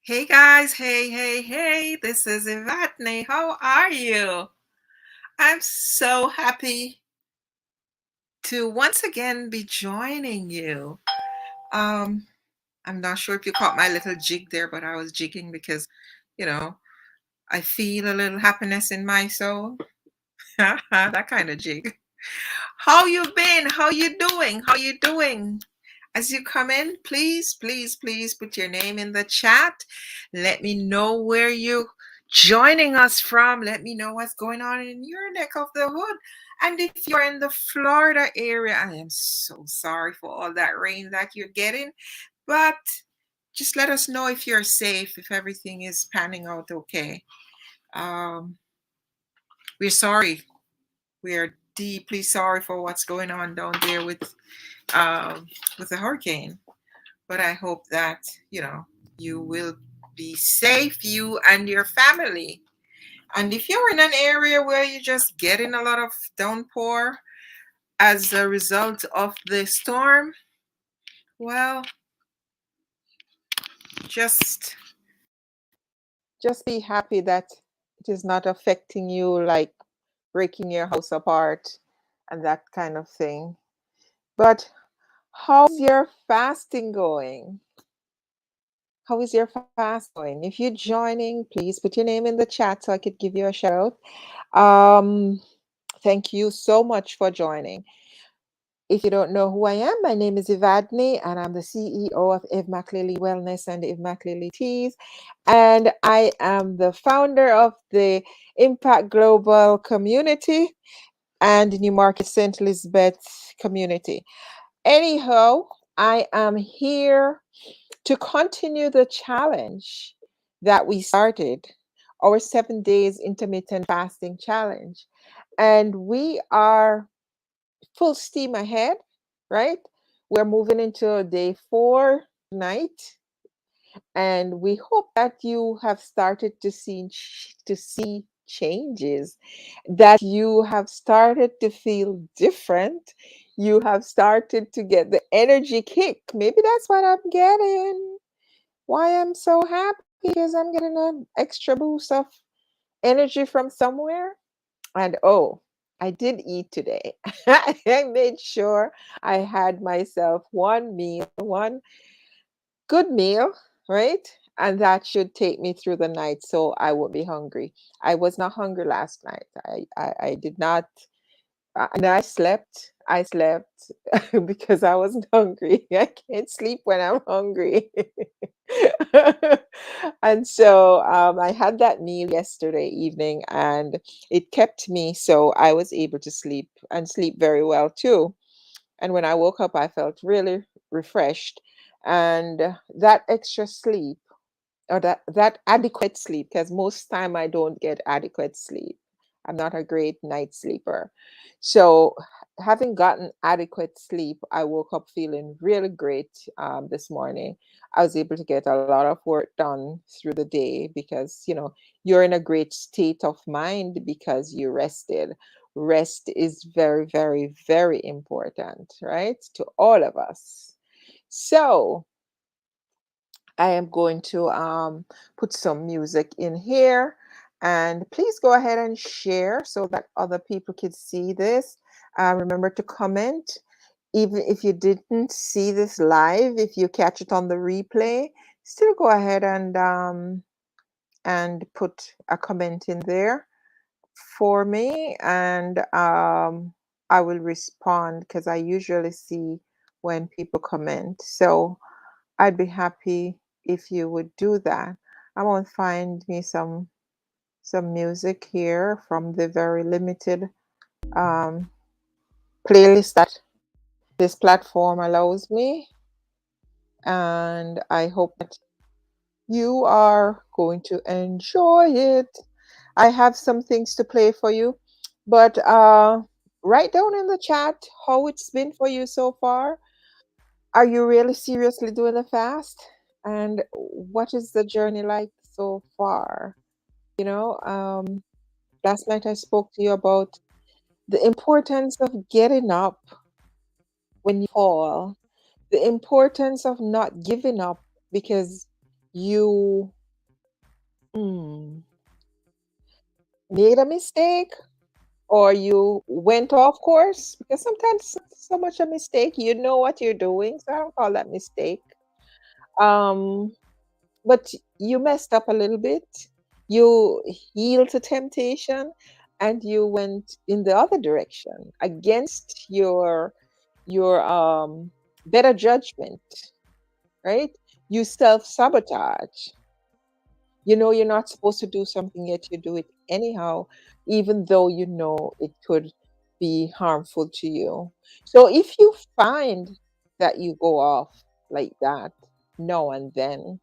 Hey guys, hey, this is Ivatne. How are you? I'm so happy to once again be joining you. Um, I'm not sure if you caught my little jig there, but I was jigging because, you know, I feel a little happiness in my soul. That kind of jig. How you been? How you doing? How you doing? As you come in, please put your name in the chat. Let me know where you joining us from. Let me know what's going on in your neck of the hood. And if you're in the Florida area, I am so sorry for all that rain that you're getting, but just let us know if you're safe, if everything is panning out okay. Um, we're sorry. We are deeply sorry for what's going on down there um, with the hurricane. But I hope that, you will be safe, you and your family. And if you're in an area where you're just getting a lot of downpour as a result of the storm, well, just just be happy that it is not affecting you, like breaking your house apart and that kind of thing. But how's your fasting going? How is your fast going? If you're joining, please put your name in the chat so I could give you a shout out. Thank you so much for joining. If you don't know who I am, my name is Evadne, and I'm the CEO of Eve McLely Wellness and Eve McLely Teas. And I am the founder of the Impact Global Community and New Market St. Elizabeth Community. Anyhow, I am here to continue the challenge that we started, our 7 days intermittent fasting challenge. And we are full steam ahead, right? We're moving into day 4 tonight, and we hope that you have started to see changes, that you have started to feel different, you have started to get the energy kick. Maybe that's what I'm getting. Why I'm so happy because I'm getting an extra boost of energy from somewhere. And oh, I did eat today. I made sure I had myself one meal, one good meal, right? And that should take me through the night so I won't be hungry. I was not hungry last night. I did not, and I slept because I wasn't hungry. I can't sleep when I'm hungry. And so I had that meal yesterday evening and it kept me so I was able to sleep and sleep very well too. And when I woke up, I felt really refreshed. And that extra sleep or that adequate sleep, because most time I don't get adequate sleep. I'm not a great night sleeper. So having gotten adequate sleep, I woke up feeling really great this morning. I was able to get a lot of work done through the day because you're in a great state of mind because you rested. Rest is very, very, very important, right? To all of us. So I am going to put some music in here. And please go ahead and share so that other people can see this. Remember to comment. Even if you didn't see this live, if you catch it on the replay, still go ahead and put a comment in there for me, and I will respond because I usually see when people comment. So I'd be happy if you would do that. I want to find me some music here from the very limited um, playlist that this platform allows me, and I hope that you are going to enjoy it. I have some things to play for you, but write down in the chat how it's been for you so far. Are you really seriously doing a fast? And what is the journey like so far? You know, last night I spoke to you about the importance of getting up when you fall, the importance of not giving up because you mm, made a mistake or you went off course, because sometimes it's so much a mistake. You know what you're doing, so I don't call that mistake. Um, but you messed up a little bit. You yield to temptation and you went in the other direction against your better judgment, right? You self-sabotage. You know you're not supposed to do something, yet you do it anyhow, even though you know it could be harmful to you. So if you find that you go off like that now and then,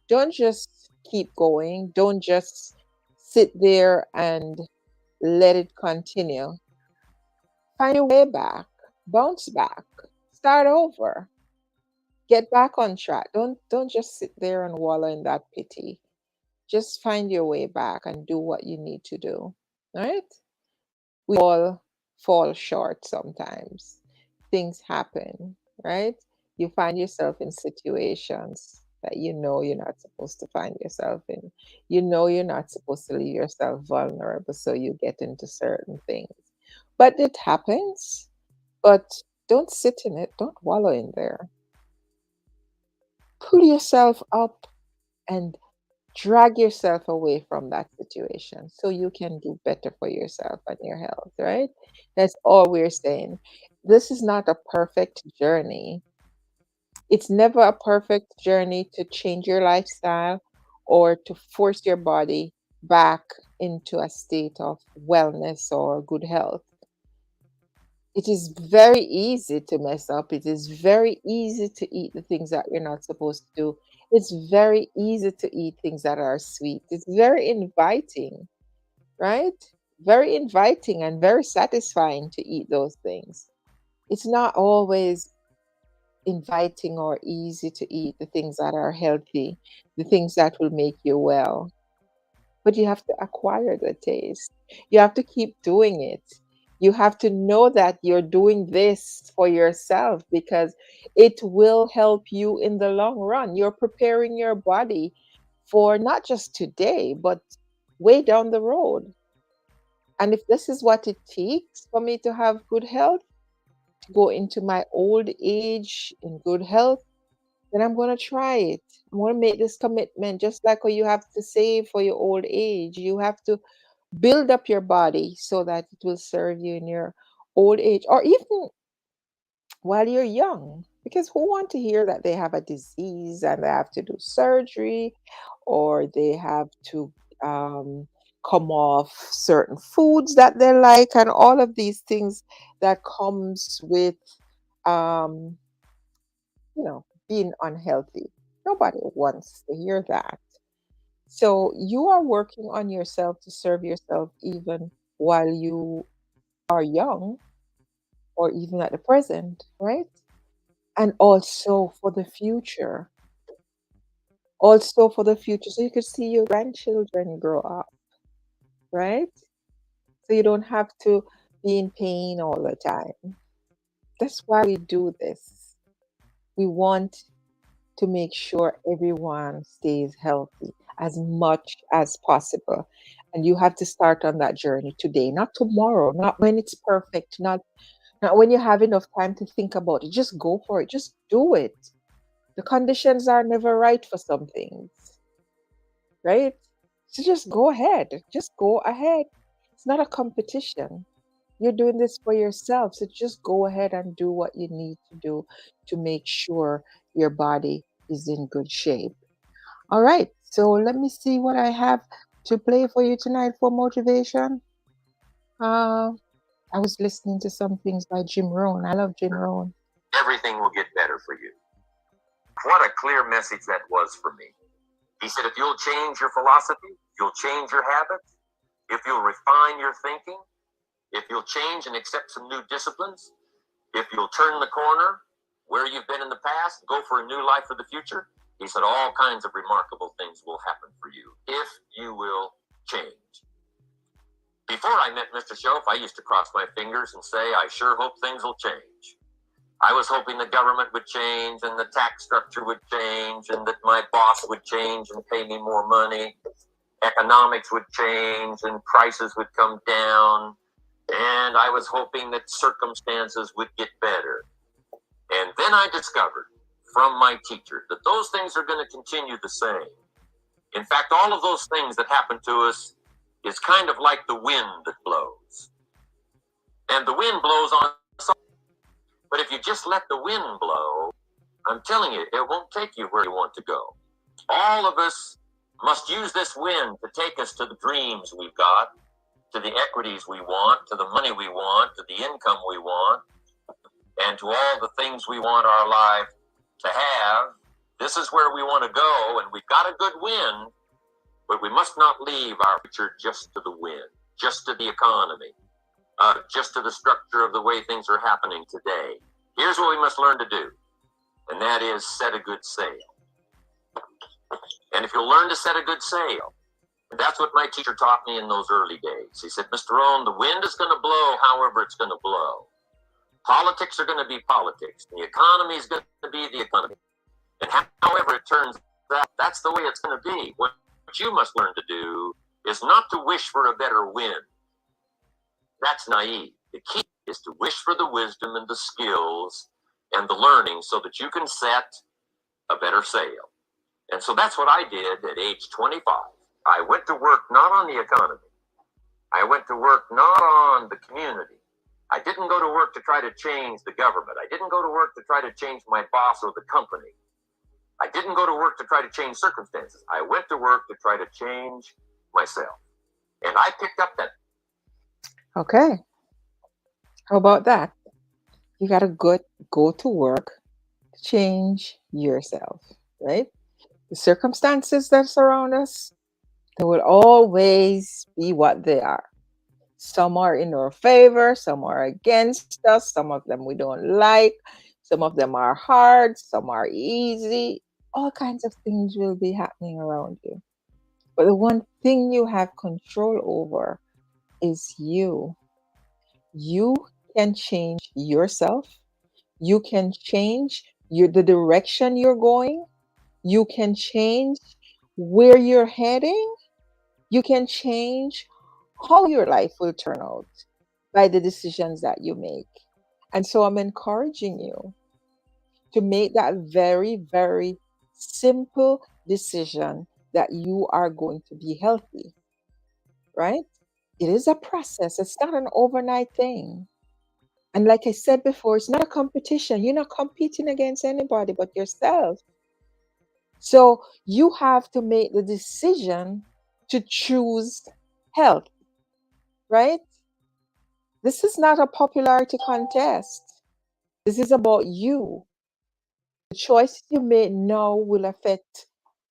don't just keep going. Don't just sit there and let it continue. Find your way back, bounce back, start over, get back on track. Don't just sit there and wallow in that pity. Just find your way back and do what you need to do. All right? We all fall short sometimes. Things happen, right? You find yourself in situations that you know you're not supposed to find yourself in. You know you're not supposed to leave yourself vulnerable, so you get into certain things. But it happens. But don't sit in it, don't wallow in there. Pull yourself up and drag yourself away from that situation so you can do better for yourself and your health, right? That's all we're saying. This is not a perfect journey. It's never a perfect journey to change your lifestyle or to force your body back into a state of wellness or good health. It is very easy to mess up. It is very easy to eat the things that you're not supposed to do. It's very easy to eat things that are sweet. It's very inviting, right? Very inviting and very satisfying to eat those things. It's not always inviting or easy to eat the things that are healthy, the things that will make you well, but you have to acquire the taste. You have to keep doing it. You have to know that you're doing this for yourself because it will help you in the long run. You're preparing your body for not just today, but way down the road. And if this is what it takes for me to have good health, to go into my old age in good health, then I'm going to try it. I'm going to make this commitment, just like how you have to save for your old age. You have to build up your body so that it will serve you in your old age or even while you're young. Because who want to hear that they have a disease and they have to do surgery or they have to um, come off certain foods that they like and all of these things that comes with um, being unhealthy. Nobody wants to hear that. So you are working on yourself to serve yourself even while you are young or even at the present, right? And also for the future. Also for the future. So you could see your grandchildren grow up, right? So you don't have to be in pain all the time. That's why we do this. We want to make sure everyone stays healthy as much as possible. And you have to start on that journey today, not tomorrow, not when it's perfect, not when you have enough time to think about it. Just go for it. Just do it. The conditions are never right for some things, right? So just go ahead. Just go ahead. It's not a competition. You're doing this for yourself. So just go ahead and do what you need to do to make sure your body is in good shape. All right. So let me see what I have to play for you tonight for motivation. Uh, I was listening to some things by Jim Rohn. I love Jim Rohn. Everything will get better for you. What a clear message that was for me. He said, if you'll change your philosophy, you'll change your habits, if you'll refine your thinking, if you'll change and accept some new disciplines, if you'll turn the corner where you've been in the past, go for a new life for the future, he said all kinds of remarkable things will happen for you if you will change. Before I met Mr. Shoaff, I used to cross my fingers and say, I sure hope things will change. I was hoping the government would change and the tax structure would change and that my boss would change and pay me more money. Economics would change and prices would come down. And I was hoping that circumstances would get better. And then I discovered from my teacher that those things are going to continue the same. In fact, all of those things that happen to us is kind of like the wind that blows. And the wind blows on us. But if you just let the wind blow, I'm telling you, it won't take you where you want to go. All of us must use this wind to take us to the dreams we've got, to the equities we want, to the money we want, to the income we want, and to all the things we want our life to have. This is where we want to go, and we've got a good wind, but we must not leave our future just to the wind, just to the economy, just to the structure of the way things are happening today. Here's what we must learn to do, and that is set a good sail. And if you'll learn to set a good sail, that's what my teacher taught me in those early days. He said, Mr. Owen, the wind is going to blow however it's going to blow. Politics are going to be politics. The economy is going to be the economy. And however it turns out, that's the way it's going to be. What you must learn to do is not to wish for a better wind. That's naive. The key is to wish for the wisdom and the skills and the learning so that you can set a better sail. And so that's what I did at age 25. I went to work not on the economy. I went to work not on the community. I didn't go to work to try to change the government. I didn't go to work to try to change my boss or the company. I didn't go to work to try to change circumstances. I went to work to try to change myself. And I picked up that. Okay. How about that? You got to go to work to change yourself, right? The circumstances that surround us, they will always be what they are. Some are in our favor, some are against us, some of them we don't like, some of them are hard, some are easy. All kinds of things will be happening around you. But the one thing you have control over is you. You can change yourself. You can change the direction you're going. You can change where you're heading. You can change how your life will turn out by the decisions that you make. And so I'm encouraging you to make that very, very simple decision that you are going to be healthy, right? It is a process, it's not an overnight thing. And like I said before, it's not a competition. You're not competing against anybody but yourself. So you have to make the decision to choose health, right? This is not a popularity contest. This is about you. The choices you make now will affect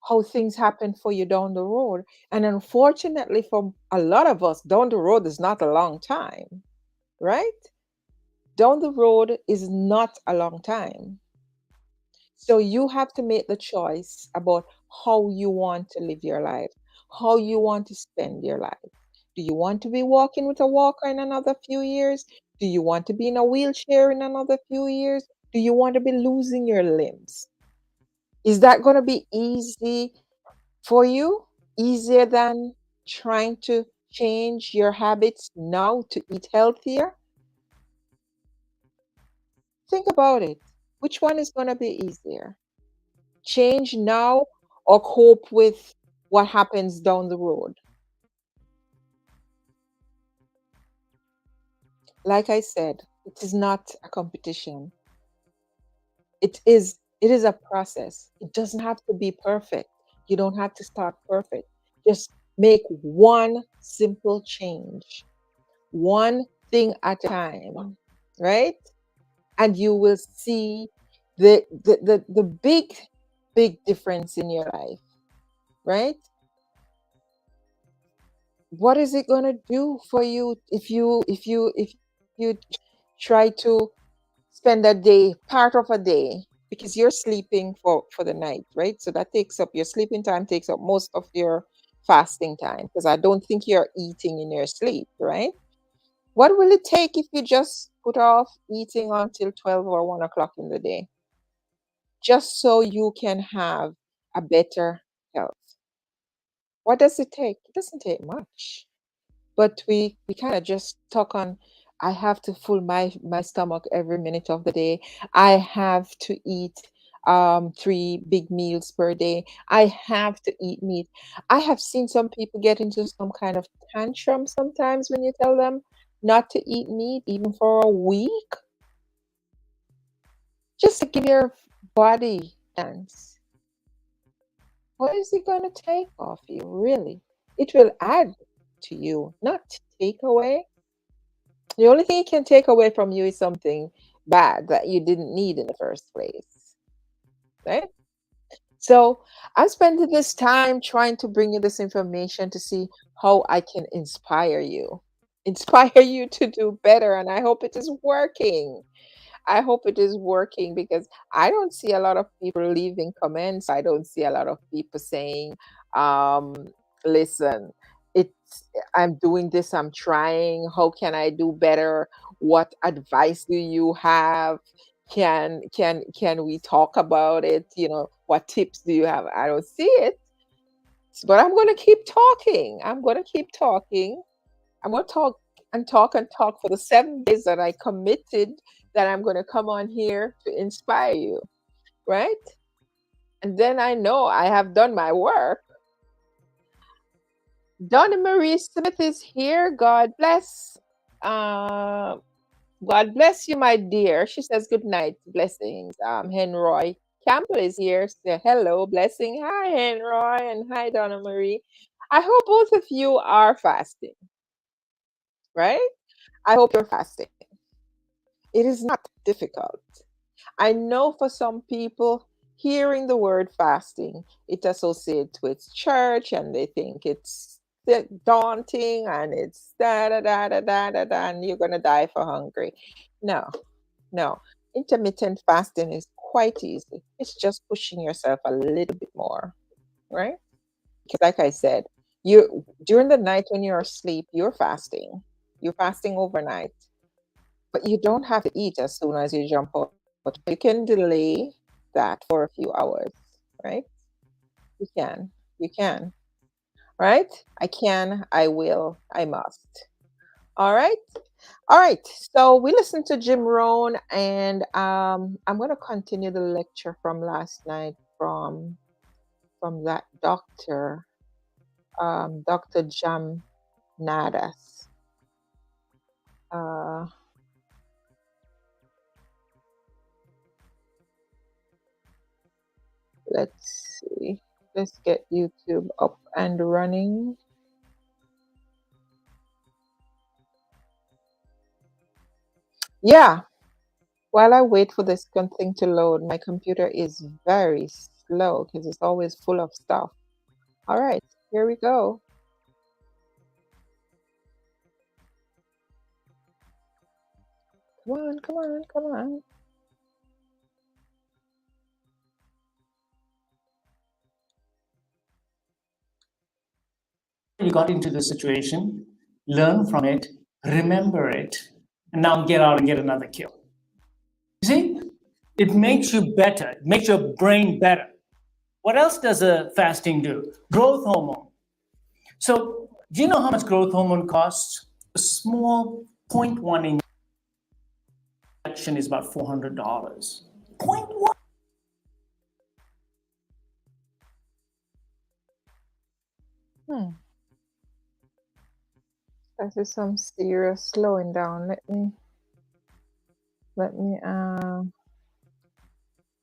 how things happen for you down the road. And unfortunately, for a lot of us, down the road is not a long time, right? Down the road is not a long time. So you have to make the choice about how you want to live your life, how you want to spend your life. Do you want to be walking with a walker in another few years? Do you want to be in a wheelchair in another few years? Do you want to be losing your limbs? Is that going to be easy for you? Easier than trying to change your habits now to eat healthier? Think about it. Which one is going to be easier? Change now or cope with what happens down the road? Like I said, it is not a competition. It is a process. It doesn't have to be perfect. You don't have to start perfect. Just make one simple change, one thing at a time, right? And you will see the big difference in your life, right? What is it going to do for you if you try to spend a day, part of a day, because you're sleeping for the night, right? So that takes up your sleeping time, takes up most of your fasting time, because I don't think you're eating in your sleep, right? What will it take if you just put off eating until 12 or 1 o'clock in the day, just so you can have a better health? What does it take? It doesn't take much. But we kind of just talk on, I have to fill my stomach every minute of the day. I have to eat 3 big meals per day. I have to eat meat. I have seen some people get into some kind of tantrum sometimes when you tell them not to eat meat even for a week, just to give your body chance. What is it going to take off you, really? It will add to you, not take away. The only thing it can take away from you is something bad that you didn't need in the first place, right? So I'm spending this time trying to bring you this information to see how I can inspire you to do better. And I hope it is working. I hope it is working because I don't see a lot of people leaving comments. I don't see a lot of people saying, um, listen, it's I'm doing this, I'm trying. How can I do better? What advice do you have? Can we talk about it? What tips do you have? I don't see it. But I'm gonna keep talking. I'm gonna keep talking. I'm going to talk and talk and talk for the 7 days that I committed that I'm going to come on here to inspire you, right? And then I know I have done my work. Donna Marie Smith is here. God bless. Uh, God bless you, my dear. She says good night, blessings. Henroy Campbell is here. Say hello, blessing. Hi, Henroy, and hi, Donna Marie. I hope both of you are fasting, right? I hope you're fasting. It is not difficult. I know for some people, hearing the word fasting, it associates with church and they think it's daunting and it's da da da da da da da, and you're going to die for hungry. No, no. Intermittent fasting is quite easy. It's just pushing yourself a little bit more, right? Because, like I said, you during the night when you're asleep, you're fasting. You're fasting overnight. But you don't have to eat as soon as you jump out. You can delay that for a few hours, right? You can. You can. Right? I can, I will, I must. All right. All right. So we listened to Jim Rohn, and I'm going to continue the lecture from last night from that doctor, Dr. Jam Nadas. Uh, let's see. Let's get YouTube up and running. Yeah, while I wait for this thing to load, my computer is very slow because it's always full of stuff. All right, here we go. Come on, come on, come on. You got into the situation, learn from it, remember it, and now get out and get another kill. You see, it makes you better, it makes your brain better. What else does a fasting do? Growth hormone. So, do you know how much growth hormone costs? A small 0.1 injection is about $400. 0.1. Hmm. This is some serious slowing down. Let me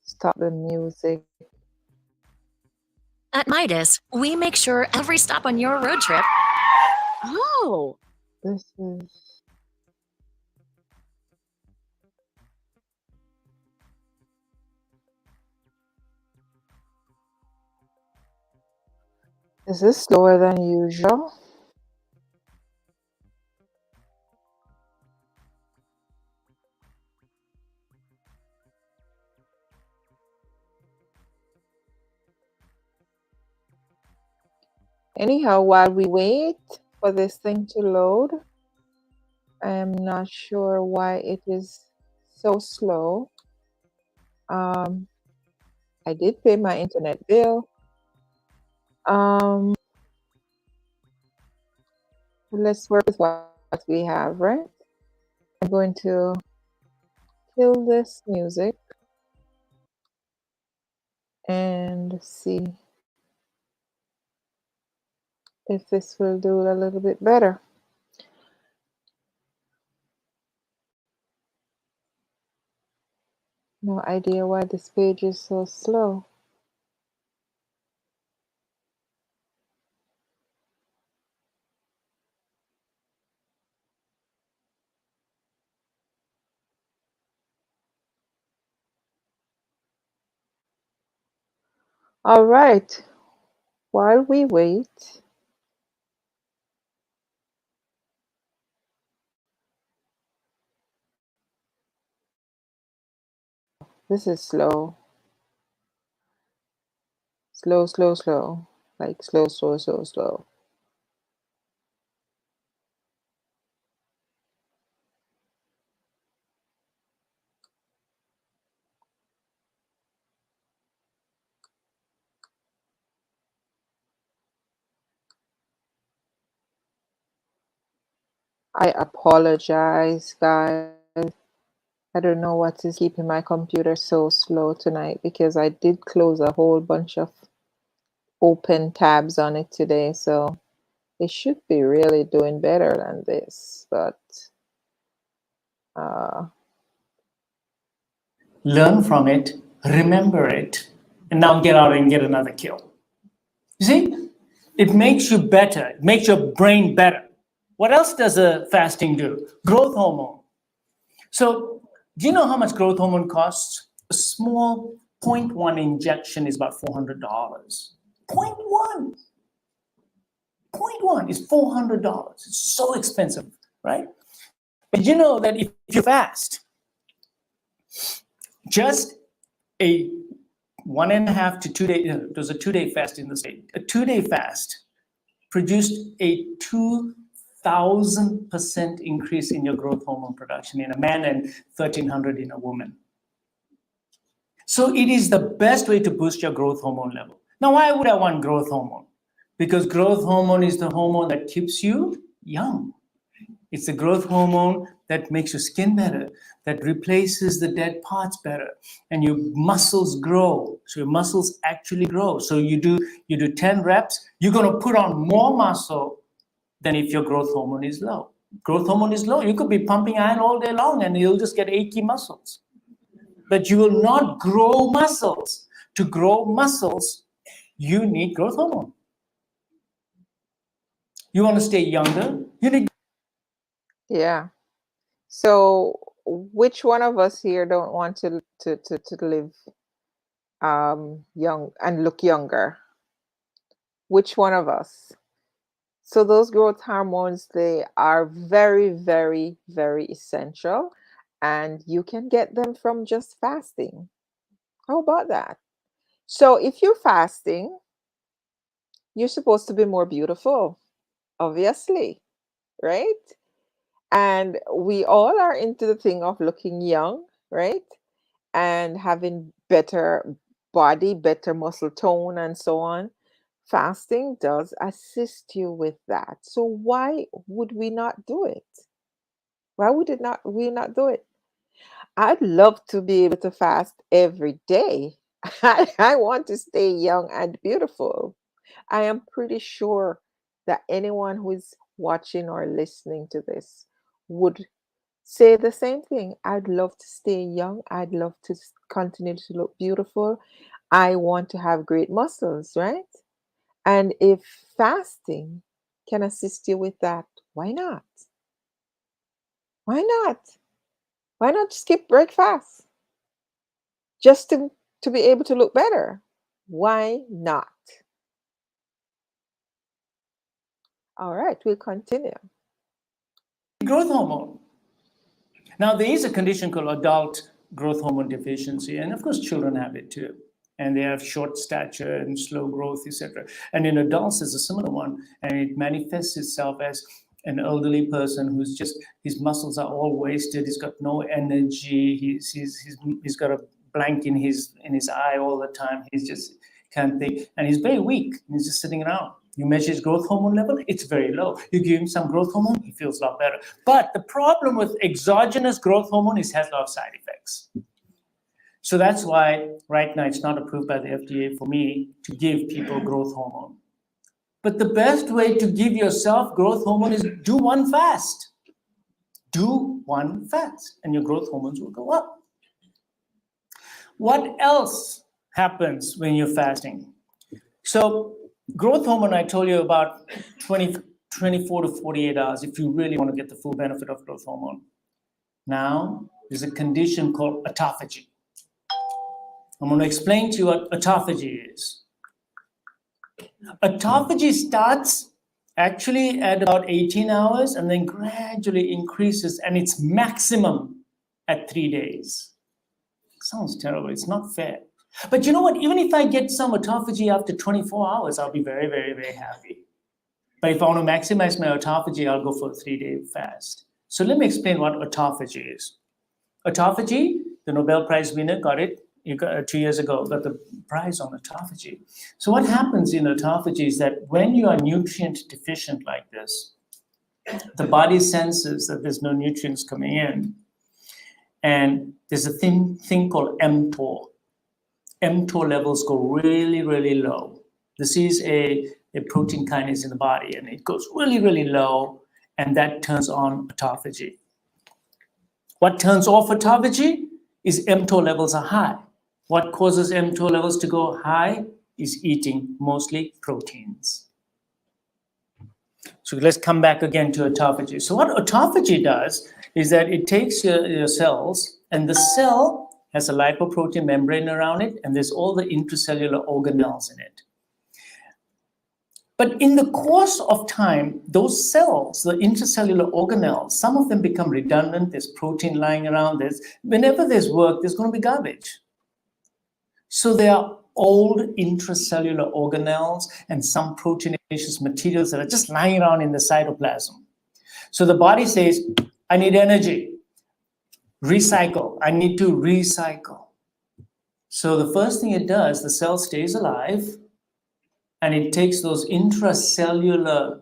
stop the music. At Midas, we make sure every stop on your road trip. Oh, This is slower than usual. Anyhow, while we wait for this thing to load, I am not sure why it is so slow. Um, I did pay my internet bill. Um, let's work with what we have, right? I'm going to kill this music and see if this will do a little bit better. No idea why this page is so slow. All right, while we wait, this is slow, slow, slow, slow, like slow, slow, slow, slow. I apologize, guys. I don't know what is keeping my computer so slow tonight because I did close a whole bunch of open tabs on it today. So it should be really doing better than this. But uh, Learn from it, remember it, and now get out and get another kill. You see, it makes you better, it makes your brain better. What else does a fasting do? Growth hormone. So, do you know how much growth hormone costs? A small zero point 0.1 injection is about $400. 0.1. 0.1 is $400. It's so expensive, right? But you know that if you fast, just a 1.5 to 2 day, there's a 2 day fast in the state. A 2 day fast produced a 2,000% increase in your growth hormone production in a man and 1,300 in a woman. So it is the best way to boost your growth hormone level. Now, why would I want growth hormone? Because growth hormone is the hormone that keeps you young. It's the growth hormone that makes your skin better, that replaces the dead parts better, and your muscles grow. So your muscles actually grow. So you do 10 reps, you're going to put on more muscle than if your growth hormone is low. Growth hormone is low. You could be pumping iron all day long and you'll just get achy muscles. But you will not grow muscles. To grow muscles, you need growth hormone. You want to stay younger, you need. yeah. So which one of us here don't want to live young and look younger? Which one of us? So those growth hormones, they are very, very, very essential, and you can get them from just fasting. How about that? So if you're fasting, you're supposed to be more beautiful, obviously, right? And we all are into the thing of looking young, right? And having better body, better muscle tone, and so on. Fasting does assist you with that. So why would we not do it? Why would it not we not do it? I'd love to be able to fast every day. I want to stay young and beautiful. I am pretty sure that anyone who is watching or listening to this would say the same thing. I'd love to stay young. I'd love to continue to look beautiful. I want to have great muscles, right? And if fasting can assist you with that, why not? Why not? Why not skip breakfast just to be able to look better? Why not? All right, we'll continue. Growth hormone. Now, there is a condition called adult growth hormone deficiency, and of course, children have it too. And they have short stature and slow growth, etc. And in adults, there's a similar one, and it manifests itself as an elderly person who's just, his muscles are all wasted, he's got no energy, he's got a blank in his eye all the time, he's just can't think, and he's very weak, and he's just sitting around. You measure his growth hormone level, it's very low. You give him some growth hormone, he feels a lot better. But the problem with exogenous growth hormone is it has a lot of side effects. So that's why right now it's not approved by the FDA for me to give people growth hormone. But the best way to give yourself growth hormone is do one fast. Do one fast, and your growth hormones will go up. What else happens when you're fasting? So growth hormone, I told you about 24 to 48 hours if you really want to get the full benefit of growth hormone. Now, there's a condition called autophagy. I'm going to explain to you what autophagy is. Autophagy starts actually at about 18 hours and then gradually increases, and it's maximum at 3 days. Sounds terrible. It's not fair. But you know what? Even if I get some autophagy after 24 hours, I'll be very, very, very happy. But if I want to maximize my autophagy, I'll go for a 3-day fast. So let me explain what autophagy is. Autophagy, the Nobel Prize winner got it 2 years ago, got the prize on autophagy. So what happens in autophagy is that when you are nutrient deficient like this, the body senses that there's no nutrients coming in. And there's a thing called mTOR. mTOR levels go really, really low. This is a protein kinase in the body, and it goes really, really low, and that turns on autophagy. What turns off autophagy is mTOR levels are high. What causes mTOR levels to go high is eating mostly proteins. So let's come back again to autophagy. So what autophagy does is that it takes your cells, and the cell has a lipoprotein membrane around it, and there's all the intracellular organelles in it. But in the course of time, those cells, the intracellular organelles, some of them become redundant. There's protein lying around. Whenever there's work, there's going to be garbage. So there are old intracellular organelles and some proteinaceous materials that are just lying around in the cytoplasm. So the body says, I need energy. Recycle. I need to recycle. So the first thing it does, the cell stays alive, and it takes those intracellular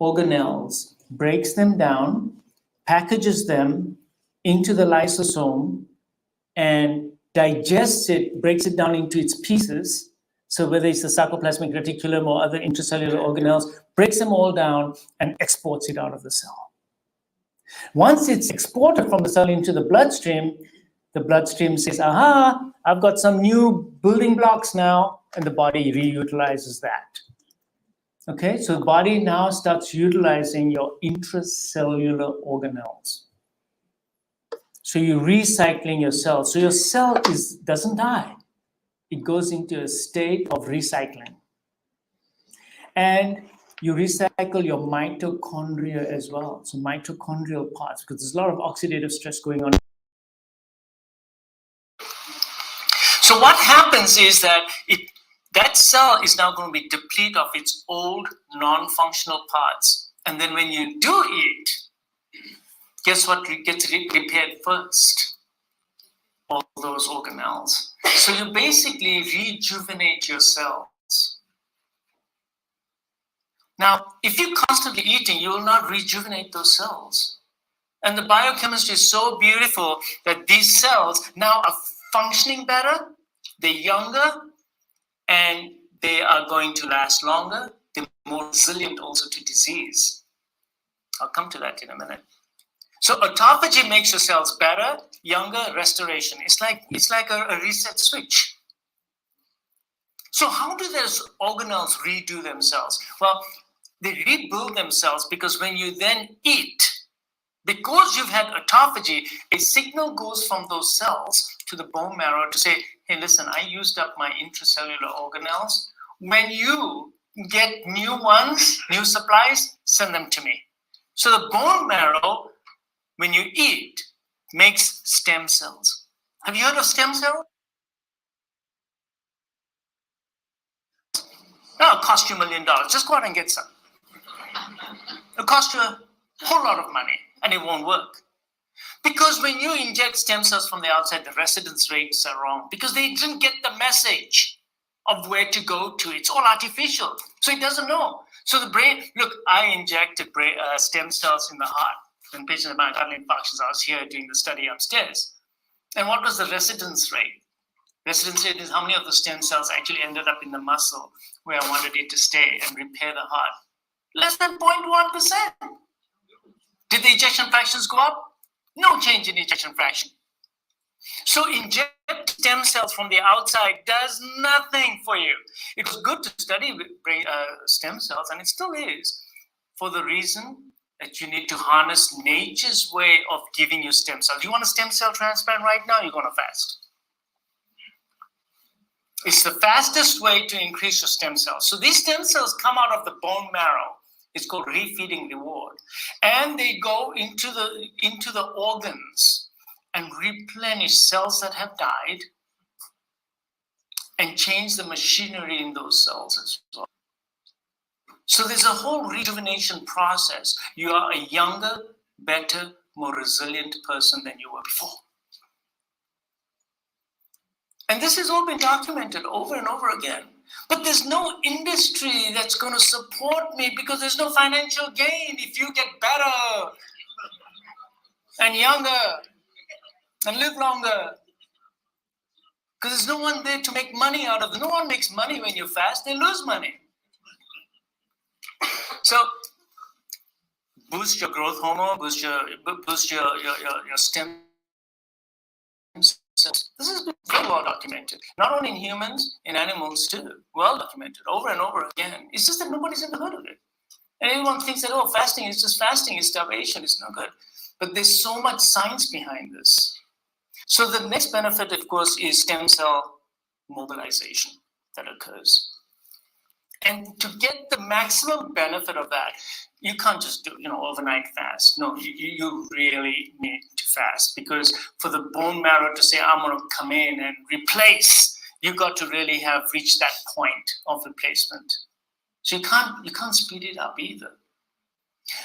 organelles, breaks them down, packages them into the lysosome, and digests it, breaks it down into its pieces. So whether it's the sarcoplasmic reticulum or other intracellular organelles, breaks them all down and exports it out of the cell. Once it's exported from the cell into the bloodstream says, aha, I've got some new building blocks now, and the body reutilizes that. Okay, so the body now starts utilizing your intracellular organelles. So you're recycling your cell. So your cell doesn't die. It goes into a state of recycling. And you recycle your mitochondria as well. So mitochondrial parts, because there's a lot of oxidative stress going on. So what happens is that that cell is now going to be depleted of its old non-functional parts. And then when you do eat, guess what gets repaired first? All those organelles. So you basically rejuvenate your cells. Now, if you're constantly eating, you will not rejuvenate those cells. And the biochemistry is so beautiful that these cells now are functioning better, they're younger, and they are going to last longer. They're more resilient also to disease. I'll come to that in a minute. So autophagy makes your cells better, younger, restoration. It's like a reset switch. So how do those organelles redo themselves? Well, they rebuild themselves because when you then eat, because you've had autophagy, a signal goes from those cells to the bone marrow to say, hey, listen, I used up my intracellular organelles. When you get new ones, new supplies, send them to me. So the bone marrow, when you eat, makes stem cells. Have you heard of stem cells? No, it'll cost you $1 million. Just go out and get some. It'll cost you a whole lot of money and it won't work. Because when you inject stem cells from the outside, the residence rates are wrong because they didn't get the message of where to go to. It's all artificial. So it doesn't know. So the brain, look, I injected stem cells in the heart when patients had myocardial infarctions. I was here doing the study upstairs. And what was the residence rate? Residence rate is how many of the stem cells actually ended up in the muscle where I wanted it to stay and repair the heart. Less than 0.1%. Did the ejection fractions go up? No change in ejection fraction. So inject stem cells from the outside does nothing for you. It was good to study stem cells, and it still is, for the reason that you need to harness nature's way of giving you stem cells. You want a stem cell transplant right now, you're going to fast. It's the fastest way to increase your stem cells. So these stem cells come out of the bone marrow. It's called refeeding reward. And they go into the organs and replenish cells that have died and change the machinery in those cells as well. So there's a whole rejuvenation process. You are a younger, better, more resilient person than you were before. And this has all been documented over and over again. But there's no industry that's going to support me because there's no financial gain if you get better and younger and live longer. Because there's no one there to make money out of it. No one makes money when you fast, they lose money. So boost your growth hormone, boost your stem cells. This has been very well documented, not only in humans, in animals too. Well documented over and over again. It's just that nobody's ever heard of it. And everyone thinks that, oh, fasting is just fasting, it's starvation, it's no good. But there's so much science behind this. So the next benefit, of course, is stem cell mobilization that occurs. And to get the maximum benefit of that, you can't just do, overnight fast. No, you really need to fast, because for the bone marrow to say, I'm going to come in and replace, you got to really have reached that point of replacement. So you can't speed it up either.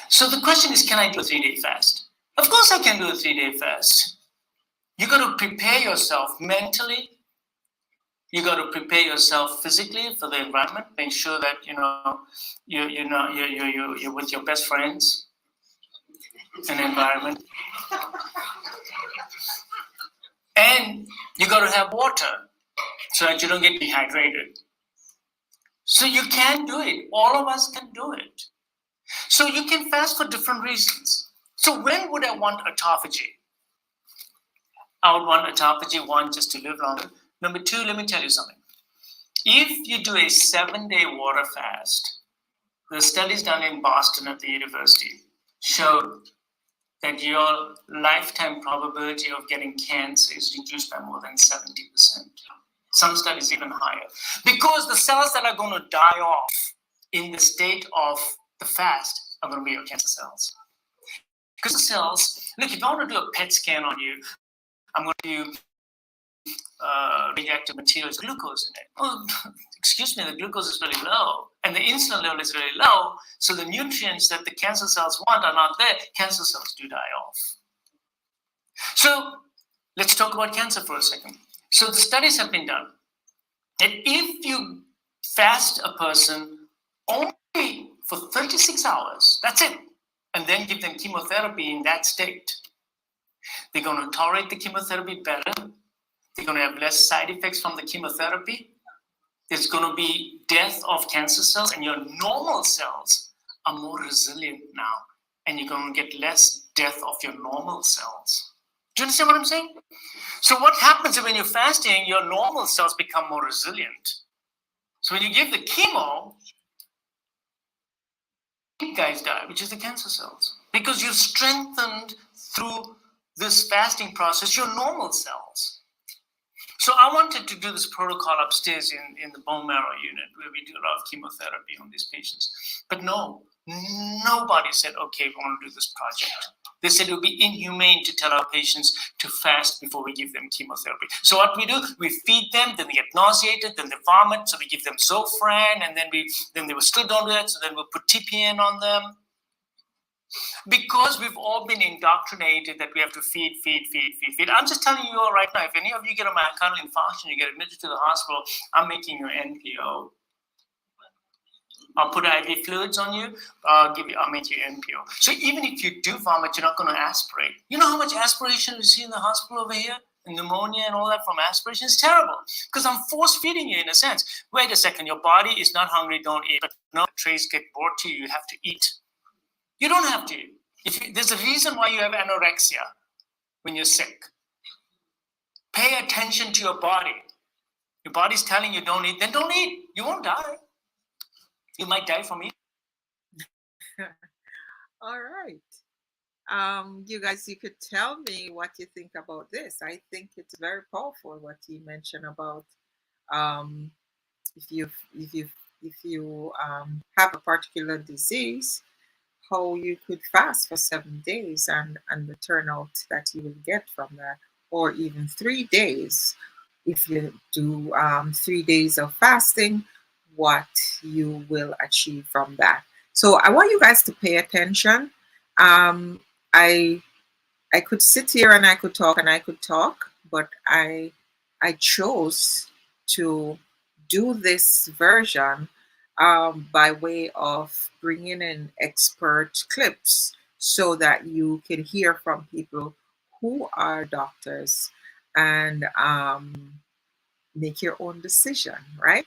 So the question is, can I do a 3-day fast? Of course I can do a 3-day fast. You got to prepare yourself mentally. You got to prepare yourself physically for the environment. Make sure that you're with your best friends in the environment, and you got to have water so that you don't get dehydrated. So you can do it. All of us can do it. So you can fast for different reasons. So when would I want autophagy? I would want autophagy, 1, just to live longer. Number 2, let me tell you something. If you do a 7-day water fast, the studies done in Boston at the university showed that your lifetime probability of getting cancer is reduced by more than 70%. Some studies even higher. Because the cells that are going to die off in the state of the fast are going to be your cancer cells. Because the cells, look, if I want to do a PET scan on you, I'm going to do radioactive materials, glucose in it. Oh, excuse me, the glucose is really low and the insulin level is really low, so the nutrients that the cancer cells want are not there. Cancer cells do die off. So let's talk about cancer for a second. So the studies have been done that if you fast a person only for 36 hours, that's it, and then give them chemotherapy in that state, they're going to tolerate the chemotherapy better. They're going to have less side effects from the chemotherapy. There's going to be death of cancer cells, and your normal cells are more resilient now, and you're going to get less death of your normal cells. Do you understand what I'm saying? So what happens when you're fasting, your normal cells become more resilient. So when you give the chemo, guys die, which is the cancer cells, because you've strengthened through this fasting process your normal cells. So I wanted to do this protocol upstairs in the bone marrow unit where we do a lot of chemotherapy on these patients. But no, nobody said, okay, we want to do this project. They said it would be inhumane to tell our patients to fast before we give them chemotherapy. So what we do, we feed them, then they get nauseated, then they vomit, so we give them Zofran, and then they still don't do that, so then we'll put TPN on them. Because we've all been indoctrinated that we have to feed. I'm just telling you all right now, if any of you get a myocardial infarction, you get admitted to the hospital, I'm making your NPO. I'll put IV fluids on you, I'll make you NPO. So even if you do vomit, you're not going to aspirate. You know how much aspiration we see in the hospital over here? And pneumonia and all that from aspiration is terrible because I'm force feeding you in a sense. Wait a second, your body is not hungry, don't eat. But no, trays get brought to you, you have to eat. You don't have to eat. There's a reason why you have anorexia when you're sick. Pay attention to your body. Your body's telling you don't eat, then don't eat. You won't die. You might die from eating. All right. You guys, you could tell me what you think about this. I think it's very powerful what you mentioned about um, if you have a particular disease, how you could fast for 7 days and the turnout that you will get from that, or even 3 days. If you do 3 days of fasting, what you will achieve from that. So I want you guys to pay attention. Um, I I could sit here and I could talk and I could talk, but I chose to do this version by way of bringing in expert clips so that you can hear from people who are doctors and make your own decision, right?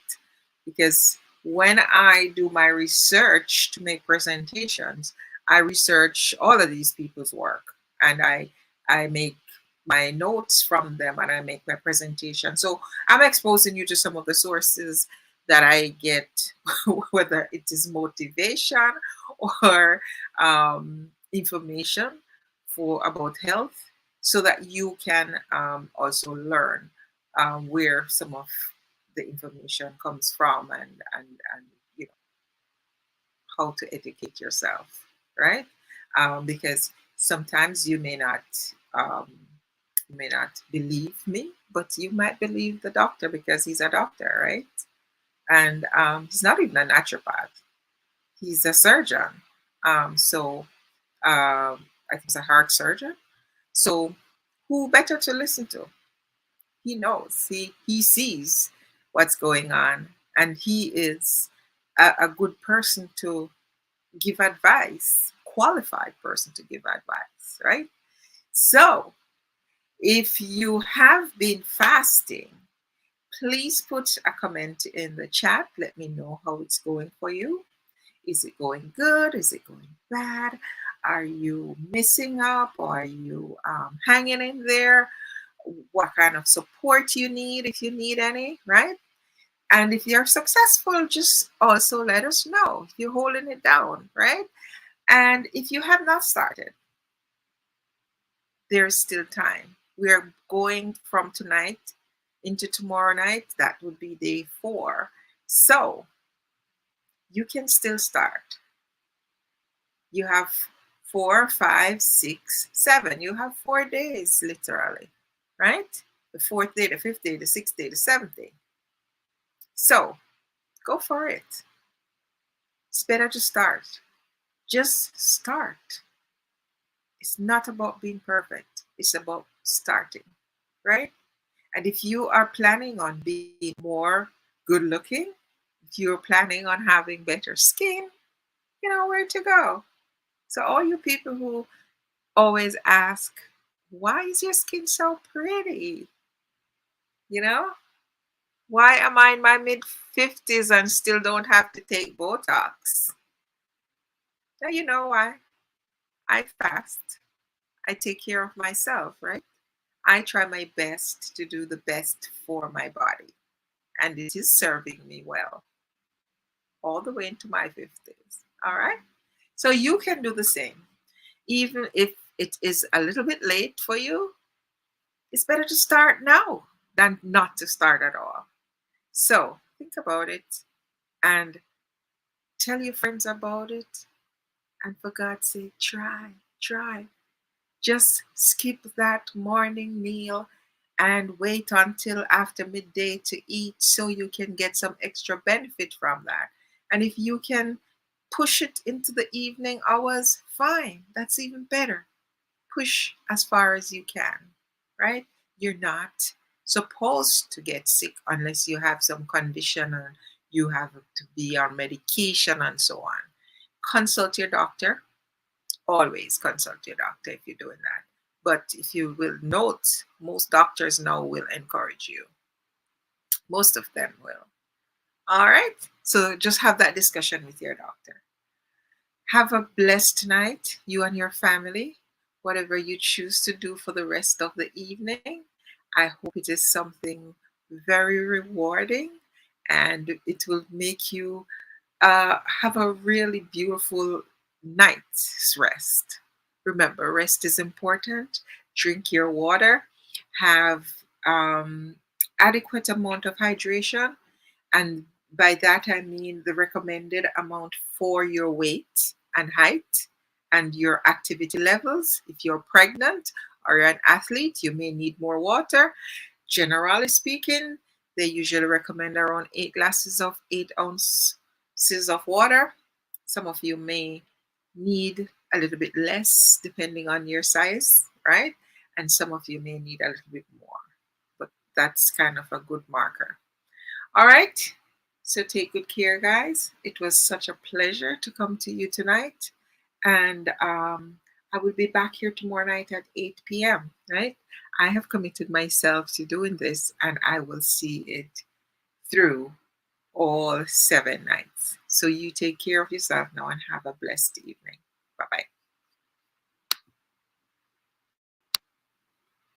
Because when I do my research to make presentations, I research all of these people's work and I make my notes from them and I make my presentation. So I'm exposing you to some of the sources that I get, whether it is motivation or information for about health, so that you can also learn where some of the information comes from and you know how to educate yourself, right? Because sometimes um, you may not believe me, but you might believe the doctor because he's a doctor, right? And he's not even a naturopath; he's a surgeon. So I think he's a heart surgeon. So who better to listen to? He knows. He sees what's going on, and he is a good person to give advice, qualified person to give advice, right? So if you have been fasting, please put a comment in the chat. Let me know how it's going for you. Is it going good? Is it going bad? Are you missing up? Or are you hanging in there? What kind of support you need, if you need any, right? And if you're successful, just also let us know if you're holding it down, right? And if you have not started, there's still time. We're going from tonight into tomorrow night. That would be day 4. So you can still start. You have 4, 5, 6, 7. You have 4 days, literally, right? The 4th day, the 5th day, the 6th day, the 7th day. So go for it. It's better to start. Just start. It's not about being perfect. It's about starting, right? And if you are planning on being more good looking, if you're planning on having better skin, you know where to go. So all you people who always ask, why is your skin so pretty? You know, why am I in my mid 50s and still don't have to take Botox? Now you know why. I fast. I take care of myself, right? I try my best to do the best for my body, and it is serving me well all the way into my 50s. All right. So you can do the same. Even if it is a little bit late for you, it's better to start now than not to start at all. So think about it and tell your friends about it. And for God's sake, try. Just skip that morning meal and wait until after midday to eat so you can get some extra benefit from that. And if you can push it into the evening hours, fine. That's even better. Push as far as you can, right? You're not supposed to get sick unless you have some condition and you have to be on medication and so on. Consult your doctor. Always consult your doctor if you're doing that. But if you will note, most doctors now will encourage you. Most of them will. All right. So just have that discussion with your doctor. Have a blessed night, you and your family. Whatever you choose to do for the rest of the evening, I hope it is something very rewarding and it will make you have a really beautiful night's rest. Remember, rest is important. Drink your water. Have adequate amount of hydration, and by that I mean the recommended amount for your weight and height and your activity levels. If you're pregnant or you're an athlete, you may need more water. Generally speaking, they usually recommend around 8 glasses of 8 ounces of water. Some of you may need a little bit less depending on your size, right? And some of you may need a little bit more, but that's kind of a good marker. All right. So take good care, guys. It was such a pleasure to come to you tonight. And I will be back here tomorrow night at 8 p.m., right? I have committed myself to doing this and I will see it through all 7 nights. So you take care of yourself now and have a blessed evening.